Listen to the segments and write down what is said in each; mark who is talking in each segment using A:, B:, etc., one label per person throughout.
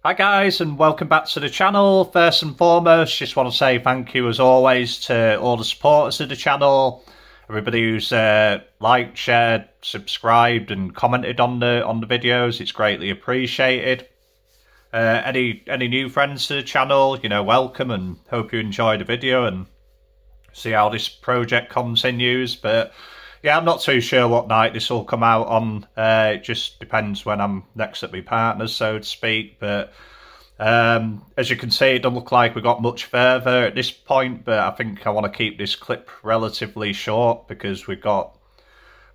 A: Hi guys, and welcome back to the channel. First and foremost, just want to say thank you as always to all the supporters of the channel, everybody who's liked, shared, subscribed and commented on the videos. It's greatly appreciated. Any new friends to the channel, welcome, and hope you enjoy the video and see how this project continues. But yeah, I'm not too sure what night this will come out on. It just depends when I'm next at my partner's, so to speak. But as you can see, it doesn't look like we got much further at this point. But I think I want to keep this clip relatively short because we've got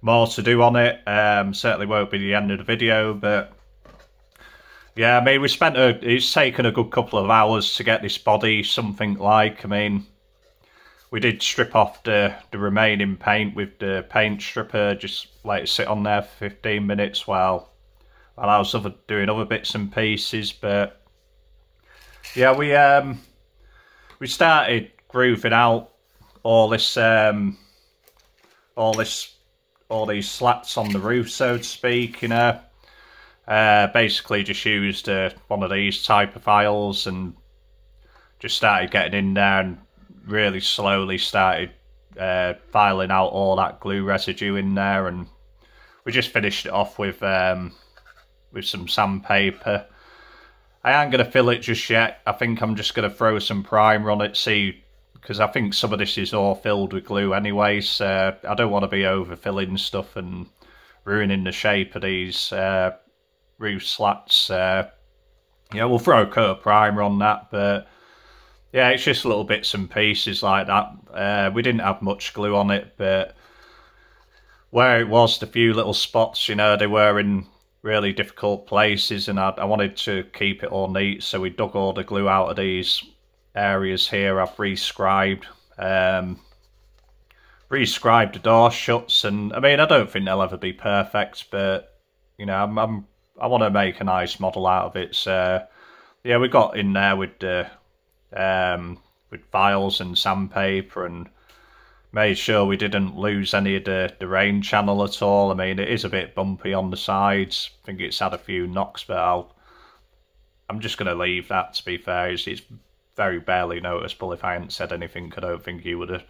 A: more to do on it. Certainly won't be the end of the video, but yeah, I mean, it's taken a good couple of hours to get this body something like. I mean, we did strip off the remaining paint with the paint stripper, just let it sit on there for 15 minutes while I was doing other bits and pieces. But yeah, we started grooving out all these slats on the roof, so to speak. Basically just used one of these type of files and just started getting in there and really slowly started filing out all that glue residue in there, and we just finished it off with some sandpaper. I ain't going to fill it just yet. I think I'm just going to throw some primer on it, because I think some of this is all filled with glue anyway, so I don't want to be overfilling stuff and ruining the shape of these roof slats. Yeah, we'll throw a coat of primer on that, but yeah, it's just little bits and pieces like that. We didn't have much glue on it, but where it was, the few little spots, they were in really difficult places, and I wanted to keep it all neat, so we dug all the glue out of these areas here. I've rescribed the door shuts, and I mean, I don't think they'll ever be perfect, but I want to make a nice model out of it. So yeah, we got in there with files and sandpaper and made sure we didn't lose any of the rain channel at all. I mean, it is a bit bumpy on the sides. I think it's had a few knocks, but I'm just going to leave that, to be fair. It's very barely noticeable. If I hadn't said anything, I don't think you would have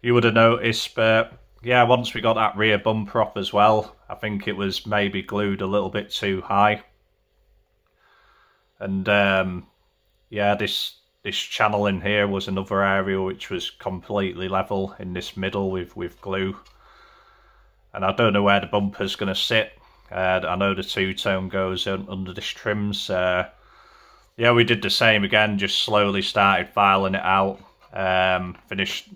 A: noticed. But yeah, once we got that rear bumper off as well, I think it was maybe glued a little bit too high. And yeah, this channel in here was another area which was completely level in this middle with glue. And I don't know where the bumper's going to sit. I know the two-tone goes under this trim, so yeah, we did the same again, just slowly started filing it out, finished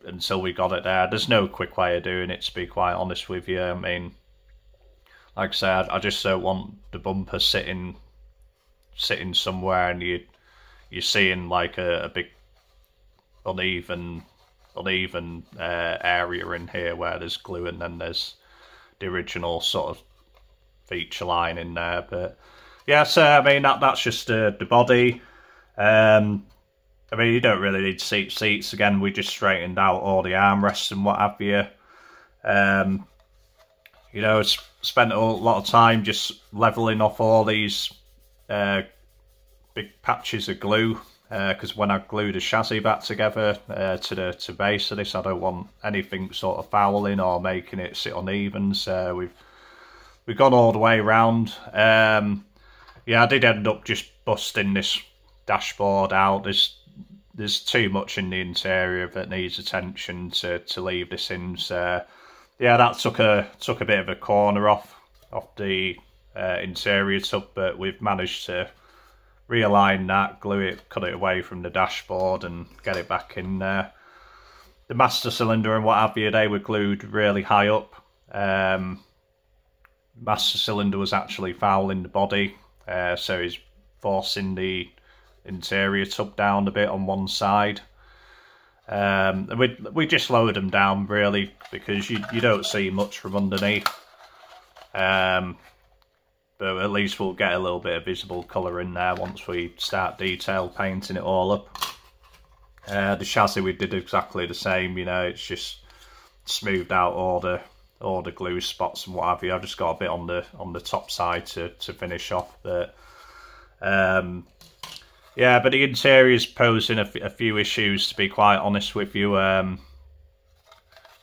A: until we got it there. There's no quick way of doing it, to be quite honest with you. I mean, like I said, I just don't want the bumper sitting somewhere and you're seeing like a big uneven area in here where there's glue, and then there's the original sort of feature line in there. But yeah, so I mean, that's just the body. I mean, you don't really need seats again. We just straightened out all the armrests and what have you. Spent a lot of time just leveling off all these big patches of glue, because when I glue the chassis back together to the base of this, I don't want anything sort of fouling or making it sit uneven. So we've gone all the way around. Yeah, I did end up just busting this dashboard out. There's too much in the interior that needs attention to leave this in. So yeah, that took a bit of a corner off the interior tub, but we've managed to realign that, glue it, cut it away from the dashboard and get it back in there. The master cylinder and what have you, they were glued really high up. Master cylinder was actually fouling the body, so he's forcing the interior tub down a bit on one side. We just lowered them down really, because you don't see much from underneath. But at least we'll get a little bit of visible colour in there once we start detail painting it all up. The chassis, we did exactly the same. It's just smoothed out all the glue spots and what have you. I've just got a bit on the top side to finish off. But Yeah, but the interior's posing a few issues, to be quite honest with you.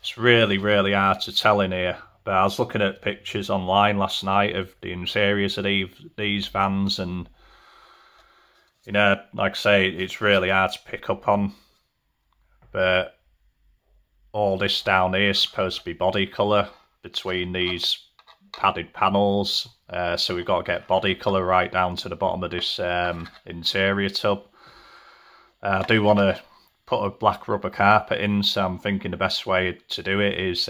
A: It's really, really hard to tell in here. But I was looking at pictures online last night of the interiors of these vans, and you know, like I say, it's really hard to pick up on. But all this down here is supposed to be body colour between these padded panels, so we've got to get body colour right down to the bottom of this interior tub. I do want to put a black rubber carpet in, so I'm thinking the best way to do it is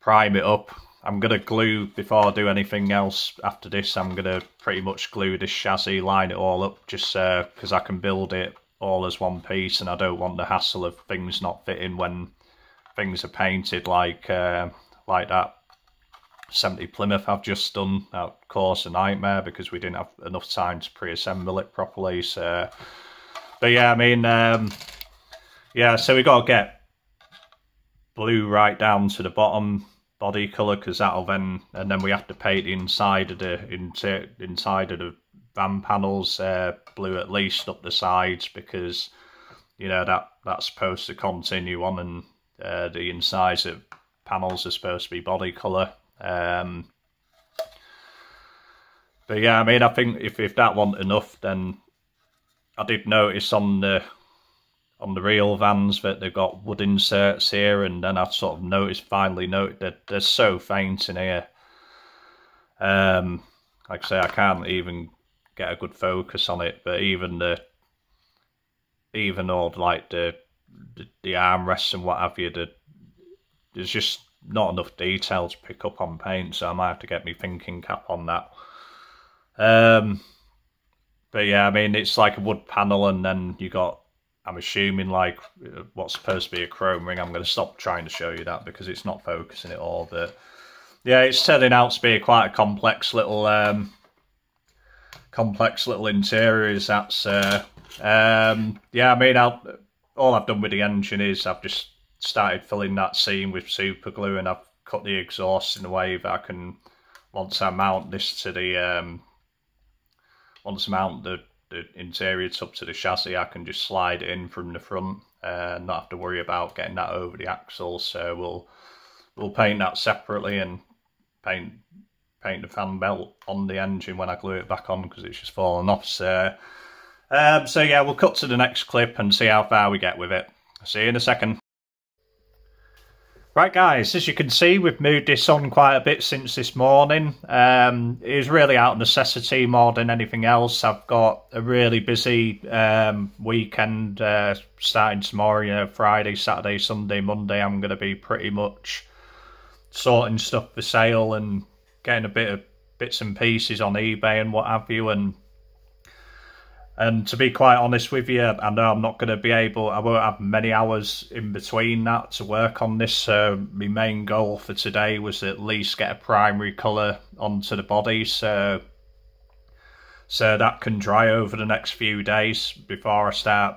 A: prime it up. I'm going to glue, before I do anything else after this, I'm going to pretty much glue this chassis, line it all up, just because I can build it all as one piece, and I don't want the hassle of things not fitting when things are painted, like that 70 Plymouth I've just done. Of course, a nightmare because we didn't have enough time to pre-assemble it properly. So, but yeah, I mean, yeah, so we got to get blue right down to the bottom body colour, because that'll then, and then we have to paint the inside of the van panels blue, at least up the sides, because you know that's supposed to continue on, and the insides of panels are supposed to be body colour. But yeah, I mean, I think if that wasn't enough, then I did notice on the real vans that they've got wood inserts here, and then I sort of finally noticed that they're so faint in here. Like I say, I can't even get a good focus on it, but even all like the armrests and what have you, there's just not enough detail to pick up on paint, so I might have to get my thinking cap on that. But yeah, I mean, it's like a wood panel, and then you got, I'm assuming, like what's supposed to be a chrome ring. I'm going to stop trying to show you that because it's not focusing at all. But yeah, it's turning out to be quite a complex little interior. That's yeah, I mean, all I've done with the engine is I've just started filling that seam with super glue, and I've cut the exhaust in a way that I can, once I mount this to the the interior tub to the chassis, I can just slide it in from the front and not have to worry about getting that over the axle. So we'll paint that separately and paint the fan belt on the engine when I glue it back on, because it's just fallen off. So yeah, we'll cut to the next clip and see how far we get with it. See you in a second. Right guys, as you can see, we've moved this on quite a bit since this morning. It was really out of necessity more than anything else. I've got a really busy weekend starting tomorrow, you know, Friday, Saturday, Sunday, Monday. I'm going to be pretty much sorting stuff for sale and getting a bit of bits and pieces on eBay and what have you. And to be quite honest with you, I know I'm not going to be able, I won't have many hours in between that to work on this. So my main goal for today was at least get a primary colour onto the body, so that can dry over the next few days before I start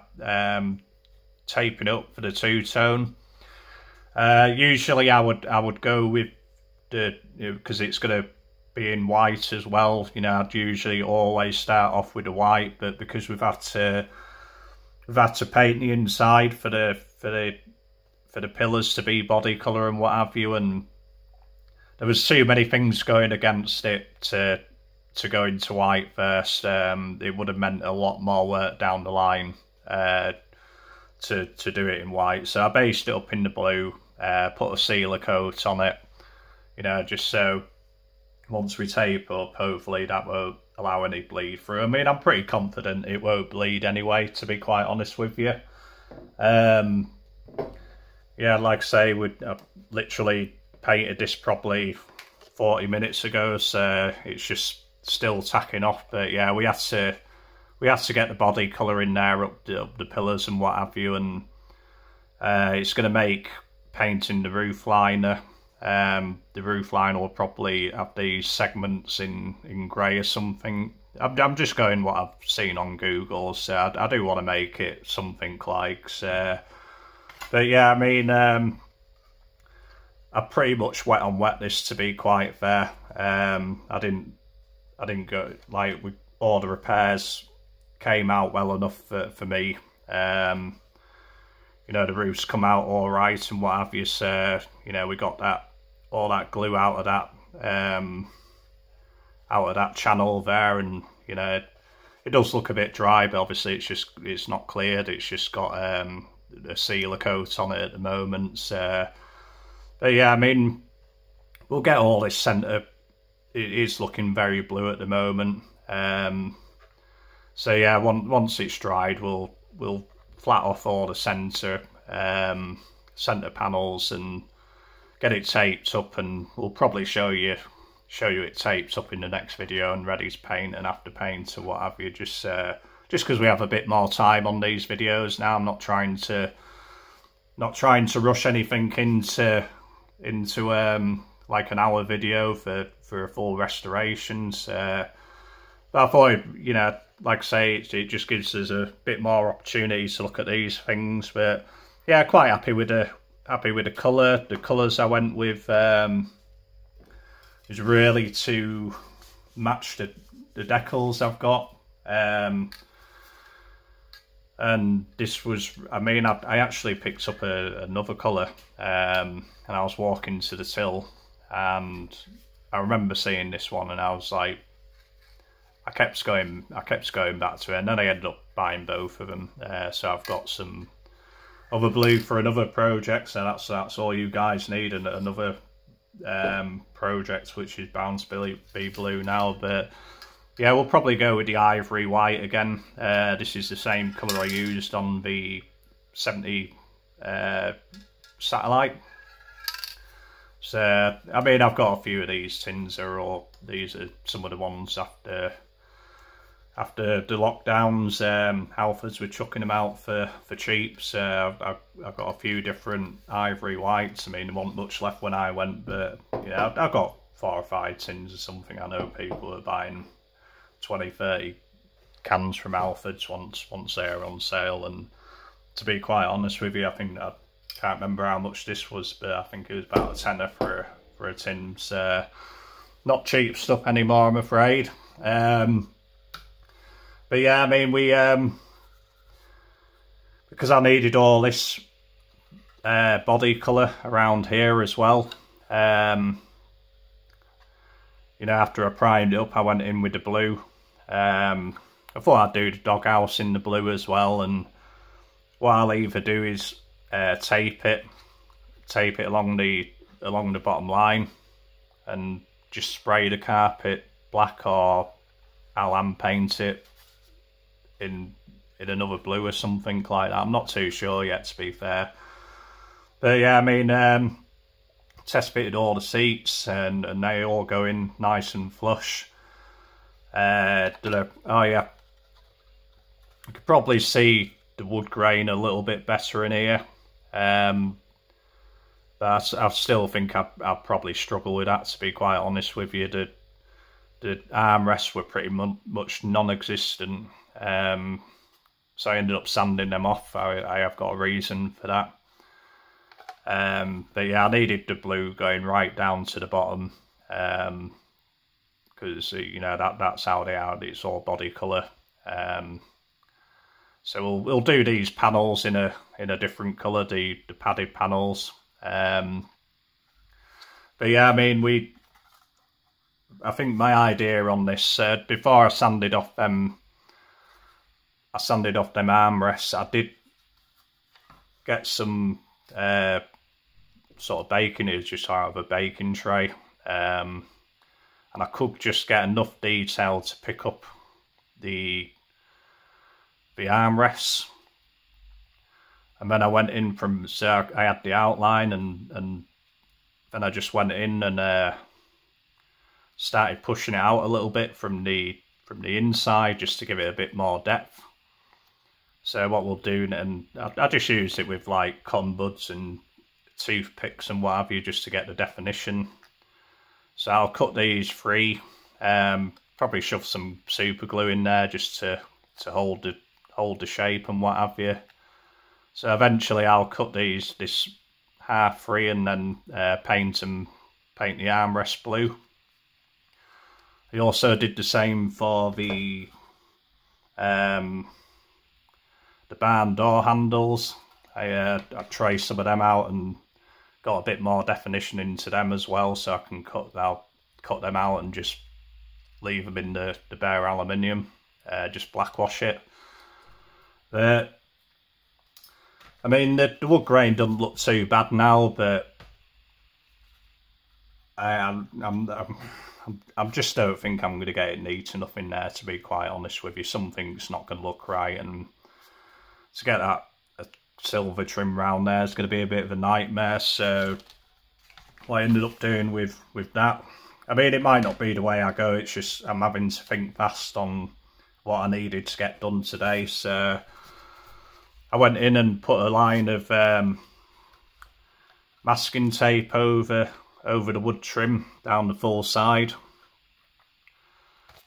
A: taping up for the two-tone. Usually I would go with the, because it's going to be in white as well, you know, I'd usually always start off with the white, but because we've had to paint the inside for the pillars to be body colour and what have you, and there was too many things going against it to go into white first. It would have meant a lot more work down the line to do it in white, so I based it up in the blue, put a sealer coat on it, you know, just so once we tape up, hopefully that won't allow any bleed through. I mean, I'm pretty confident it won't bleed anyway, to be quite honest with you. Yeah, like I say, we literally painted this probably 40 minutes ago, so it's just still tacking off. But yeah, we had to get the body colour in there, up the pillars and what have you, and it's going to make painting the roof liner. The roof line will probably have these segments in grey or something. I'm just going what I've seen on Google, so I do want to make it something like so. But yeah, I mean, I pretty much wet on wet this, to be quite fair. I I didn't go, like, all the repairs came out well enough for me. You know, the roof's come out all right and what have you. So, you know, we got all that glue out of that channel there, and you know, it does look a bit dry, but obviously it's not cleared. It's just got a sealer coat on it at the moment. So, but yeah, I mean, we'll get all this centre. It is looking very blue at the moment. So yeah, once it's dried, we'll flat off all the centre panels and get it taped up, and we'll probably show you it taped up in the next video and ready to paint and after paint or what have you. Just because we have a bit more time on these videos now. I'm not trying to rush anything into like an hour video for a full restoration. But I thought, you know, like I say, it just gives us a bit more opportunity to look at these things. But yeah, quite happy with the colour. The colours I went with is really to match the decals I've got. And this was, I mean, I actually picked up another colour, and I was walking to the till, and I remember seeing this one, and I was like, I kept going back to it, and then I ended up buying both of them. So I've got some other blue for another project, so that's all you guys need, and another project which is bound to be blue now. But yeah, we'll probably go with the ivory white again. This is the same colour I used on the 70 Satellite. So I mean, I've got a few of these tins, these are some of the ones after the lockdowns. Halfords were chucking them out for cheap, so I've got a few different ivory whites. I mean, there wasn't much left when I went, but yeah, I've got 4 or 5 tins or something. I know people are buying 20-30 cans from Halfords once they're on sale, and to be quite honest with you, I think, I can't remember how much this was, but I think it was about a tenner for a tin. So not cheap stuff anymore, I'm afraid. But yeah, I mean, we because I needed all this body colour around here as well. You know, after I primed it up, I went in with the blue. I thought I'd do the doghouse in the blue as well, and what I'll either do is tape it along the bottom line and just spray the carpet black, or I'll hand paint it in another blue or something like that. I'm not too sure yet, to be fair. But yeah, I mean, test fitted all the seats, and they all go in nice and flush. Oh yeah, you could probably see the wood grain a little bit better in here. But I still think I'd probably struggle with that, to be quite honest with you. The armrests were pretty much non-existent. So I ended up sanding them off. I have got a reason for that. But yeah, I needed the blue going right down to the bottom, because you know that's how they are. It's all body colour. So we'll do these panels in a different colour, the padded panels. But yeah, I mean, I think my idea on this, before I sanded off them armrests, I did get some sort of baconage just out of a baking tray, and I could just get enough detail to pick up the armrests. And then I went in so I had the outline, and then I just went in and started pushing it out a little bit from the inside, just to give it a bit more depth. So what we'll do, and I just used it with like cotton buds and toothpicks and what have you, just to get the definition. So I'll cut these free, probably shove some super glue in there just to hold the shape and what have you. So eventually I'll cut this half free, and then paint the armrest blue. I also did the same for the barn door handles. I traced some of them out and got a bit more definition into them as well, so I can cut them out and just leave them in the bare aluminium, just blackwash it. I mean, the wood grain doesn't look too bad now, but I just don't think I'm going to get it neat enough in there, to be quite honest with you. Something's not going to look right, and to get that silver trim round there is going to be a bit of a nightmare. So what I ended up doing with that, I mean, it might not be the way I go, it's just I'm having to think fast on what I needed to get done today. So I went in and put a line of masking tape over the wood trim down the full side.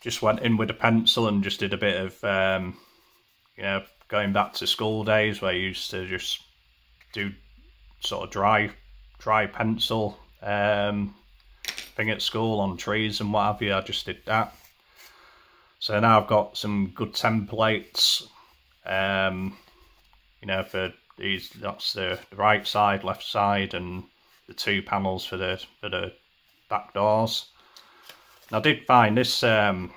A: Just went in with a pencil and just did a bit of you know, going back to school days where I used to just do sort of dry pencil thing at school on trees and what have you. I just did that. So now I've got some good templates, you know, for these. That's the right side, left side, and the two panels for the back doors. And I did find this. I've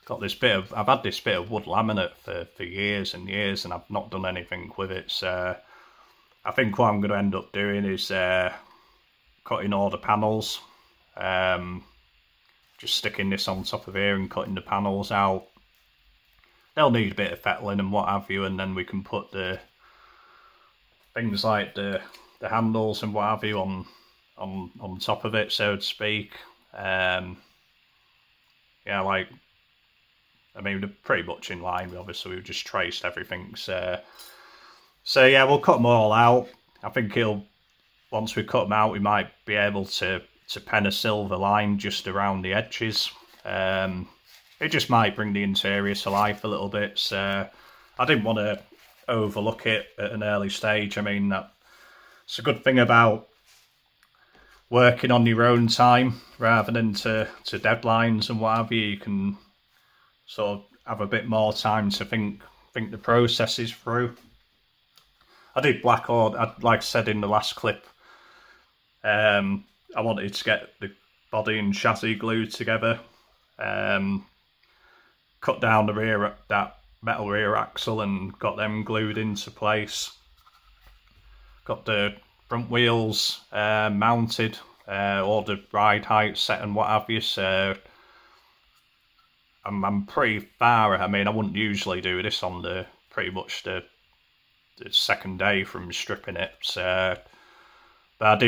A: had this bit of wood laminate for years and years, and I've not done anything with it. So I think what I'm going to end up doing is cutting all the panels, just sticking this on top of here and cutting the panels out. They'll need a bit of fettling and what have you, and then we can put the things like the handles and what have you on top of it, so to speak. Yeah, like, I mean, they're pretty much in line. Obviously, we've just traced everything. So yeah, we'll cut them all out. I think once we cut them out, we might be able to pen a silver line just around the edges. It just might bring the interior to life a little bit. So I didn't want to overlook it at an early stage. I mean, that's a good thing about working on your own time rather than to deadlines and what have you. You can sort of have a bit more time to think the processes through. I did black order, like I said in the last clip. I wanted to get the body and chassis glued together. Cut down that metal rear axle and got them glued into place. Got the front wheels mounted, all the ride height set and what have you. So I'm pretty far. I mean, I wouldn't usually do this on pretty much the second day from stripping it. So, but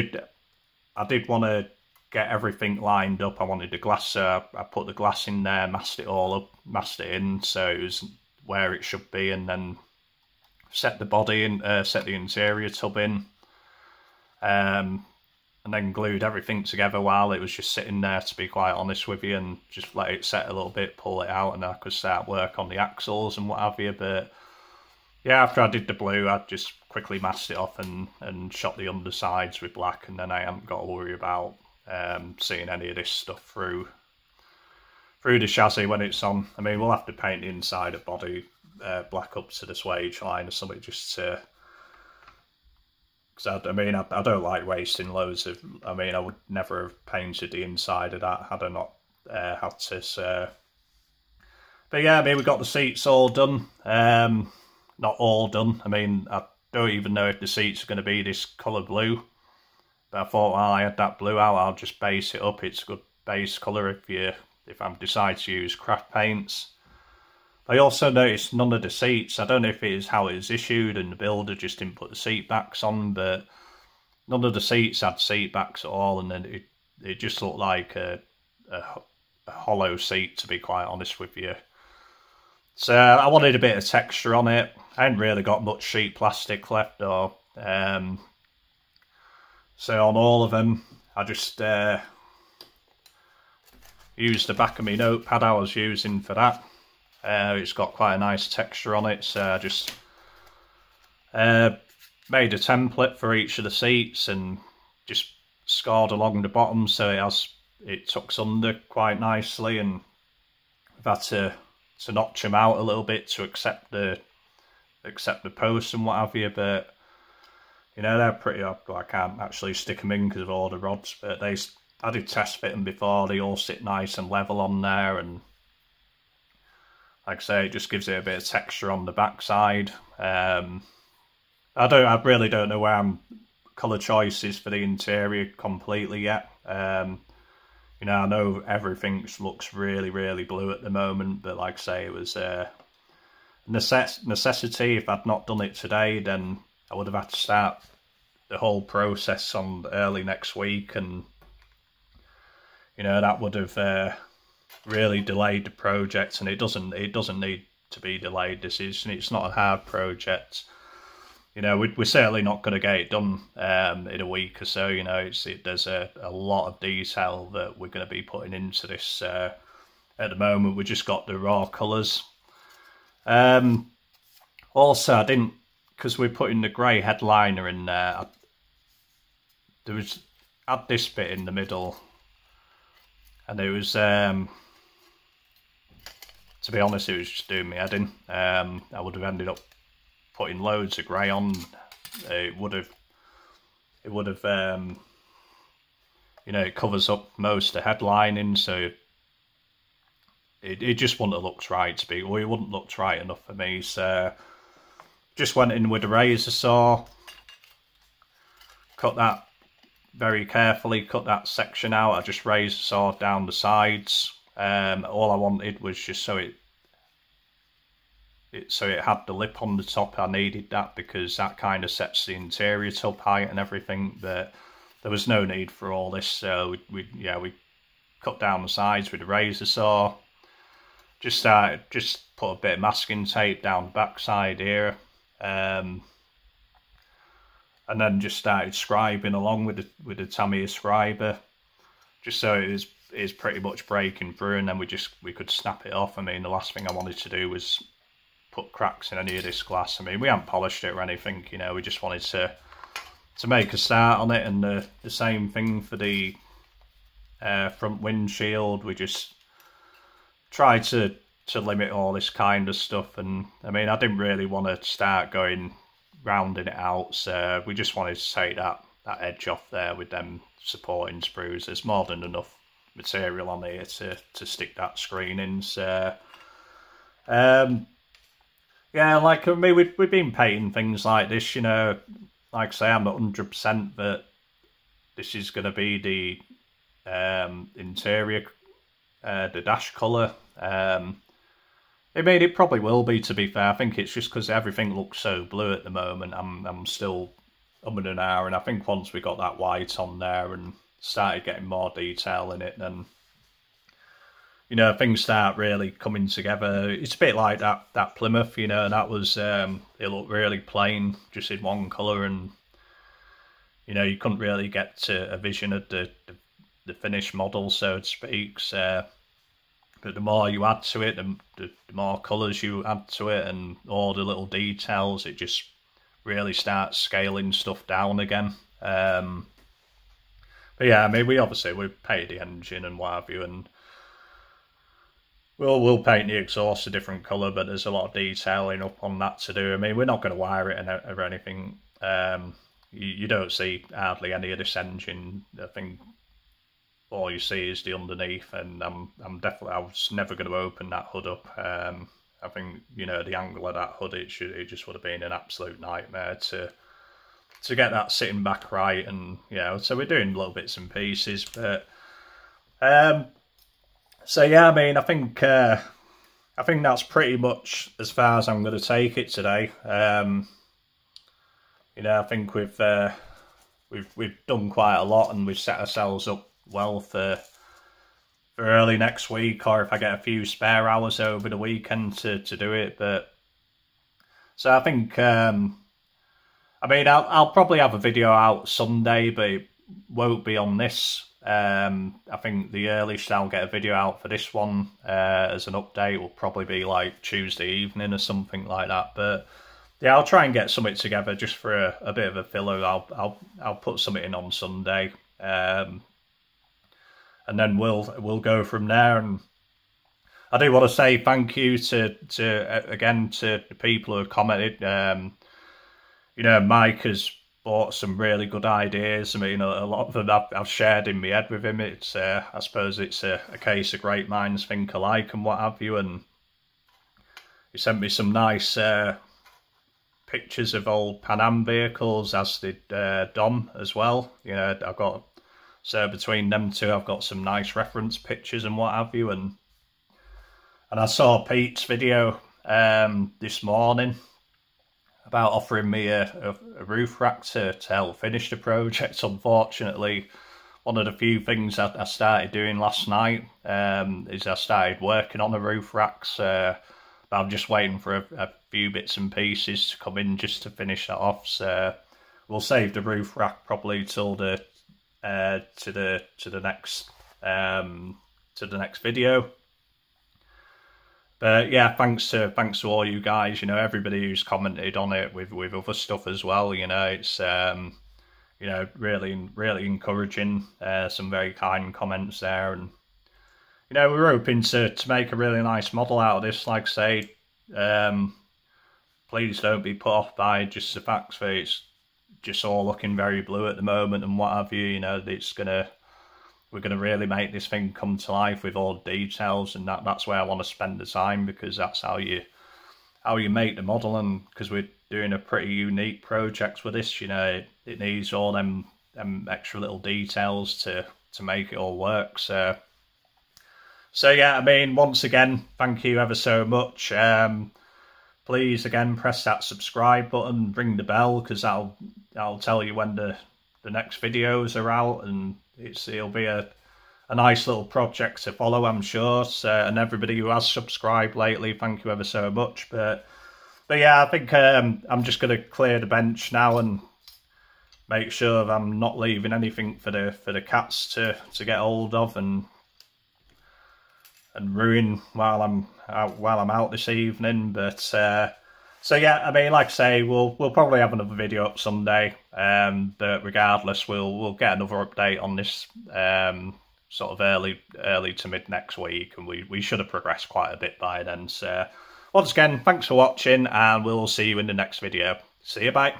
A: I did want to get everything lined up. I wanted the glass, so I put the glass in there, masked it all up, masked it in so it was where it should be, and then set the body in, set the interior tub in, and then glued everything together while it was just sitting there, to be quite honest with you, and just let it set a little bit, pull it out, and I could start work on the axles and what have you. But yeah, after I did the blue, I just quickly masked it off and shot the undersides with black, and then I haven't got to worry about seeing any of this stuff through the chassis when it's on. I mean, we'll have to paint the inside of body black up to the swage line or something, just to, because I mean, I don't like wasting loads of, I mean, I would never have painted the inside of that had I not had to. So. But yeah, I mean, we got the seats all done. Not all done. I mean, I don't even know if the seats are going to be this colour blue. But I thought, while I had that blue out, I'll just base it up. It's a good base colour if I decide to use craft paints. I also noticed none of the seats, I don't know if it is how it is issued and the builder just didn't put the seat backs on, but none of the seats had seat backs at all, and then it just looked like a hollow seat, to be quite honest with you. So I wanted a bit of texture on it. I hadn't really got much sheet plastic left, or so on all of them, I just used the back of my notepad I was using for that. It's got quite a nice texture on it, so I just made a template for each of the seats and just scored along the bottom so it has it tucks under quite nicely, and we've had to notch them out a little bit to accept the posts and what have you. But you know, they're pretty up. I can't actually stick them in because of all the rods, but I did test fit them before. They all sit nice and level on there, and like I say, it just gives it a bit of texture on the backside. I really don't know where I'm colour choices for the interior completely yet. You know, I know everything looks really, really blue at the moment, but like I say, it was a necessity. If I'd not done it today, then I would have had to start the whole process on early next week, and you know, that would have really delayed the project, and it doesn't need to be delayed. It's not a hard project. You know, we're certainly not going to get it done in a week or so. You know, there's a lot of detail that we're going to be putting into this. At the moment, we just got the raw colours. Also, I didn't, because we're putting the grey headliner in there. Had this bit in the middle, and it was, to be honest, it was just doing me head in. I would have ended up putting loads of grey on. It would have, you know, it covers up most of the headlining, so it just wouldn't have looked right to me. Well, it wouldn't look right enough for me, so just went in with a razor saw, cut that very carefully, cut that section out. I just razor sawed down the sides. All I wanted was just so it had the lip on the top. I needed that because that kind of sets the interior tub height and everything. But there was no need for all this, so we cut down the sides with a razor saw. Just put a bit of masking tape down the backside here, and then just started scribing along with the Tamiya scriber, just so it is pretty much breaking through, and then we could snap it off. I mean, the last thing I wanted to do was put cracks in any of this glass. I mean, we haven't polished it or anything, you know, we just wanted to make a start on it. And the same thing for the front windshield. We just tried to limit all this kind of stuff, and I mean, I didn't really want to start rounding it out, so we just wanted to take that edge off there with them supporting sprues. There's more than enough material on here to stick that screen in, so yeah, like, I mean, we've been painting things like this, you know. Like I say, I'm not 100% that this is going to be the interior, the dash colour. I mean, it probably will be, to be fair. I think it's just because everything looks so blue at the moment. I'm still umming and ahhing, and I think once we got that white on there and started getting more detail in it, then, you know, things start really coming together. It's a bit like that Plymouth, you know, that was, it looked really plain, just in one colour, and, you know, you couldn't really get to a vision of the finished model, so to speak. So, but the more you add to it, the more colours you add to it, and all the little details, it just really starts scaling stuff down again. But yeah, I mean, we painted the engine and what have you, and we'll paint the exhaust a different colour, but there's a lot of detailing up on that to do. I mean, we're not going to wire it or anything. You don't see hardly any of this engine. I think all you see is the underneath, and I was never going to open that hood up. I think, you know, the angle of that hood, it just would have been an absolute nightmare to get that sitting back right, and, you know, so we're doing little bits and pieces, but so yeah, I mean, I think that's pretty much as far as I'm going to take it today. You know, I think we've done quite a lot, and we've set ourselves up well for early next week, or if I get a few spare hours over the weekend to do it. But so I think, I mean, I'll probably have a video out Sunday, but it won't be on this. I think the earliest I'll get a video out for this one as an update will probably be like Tuesday evening or something like that. But yeah, I'll try and get something together just for a bit of a filler. I'll put something in on Sunday, and and then we'll go from there. And I do want to say thank you to the people who have commented. You know, Mike has brought some really good ideas. I mean, a lot of them I've shared in my head with him. It's I suppose it's a case of great minds think alike and what have you. And he sent me some nice pictures of old Pan Am vehicles, as did Dom as well. You know, I've got, so between them two, I've got some nice reference pictures and what have you. And I saw Pete's video this morning about offering me a roof rack to help finish the project. Unfortunately, one of the few things I started doing last night is I started working on the roof racks. I'm just waiting for a few bits and pieces to come in just to finish that off. So we'll save the roof rack probably till the to the next video. But yeah, thanks to all you guys. You know, everybody who's commented on it with other stuff as well. You know, it's you know, really encouraging. Some very kind comments there, and you know, we're hoping to make a really nice model out of this. Like I say, please don't be put off by just the fact that it's just all looking very blue at the moment and what have you. You know, we're gonna really make this thing come to life with all the details, and that's where I want to spend the time, because that's how you make the model. And because we're doing a pretty unique project with this, you know, it needs all them extra little details to make it all work. So yeah, I mean, once again, thank you ever so much. Please again press that subscribe button, ring the bell, because that'll tell you when the next videos are out, and it'll be a nice little project to follow, I'm sure. So, and everybody who has subscribed lately, thank you ever so much. But yeah, I think I'm just going to clear the bench now and make sure that I'm not leaving anything for the cats to get hold of and ruin while I'm out this evening. But so yeah, I mean, like I say, we'll probably have another video up someday. But regardless, we'll get another update on this sort of early to mid next week, and we should have progressed quite a bit by then. So once again, thanks for watching, and we'll see you in the next video. See you, bye.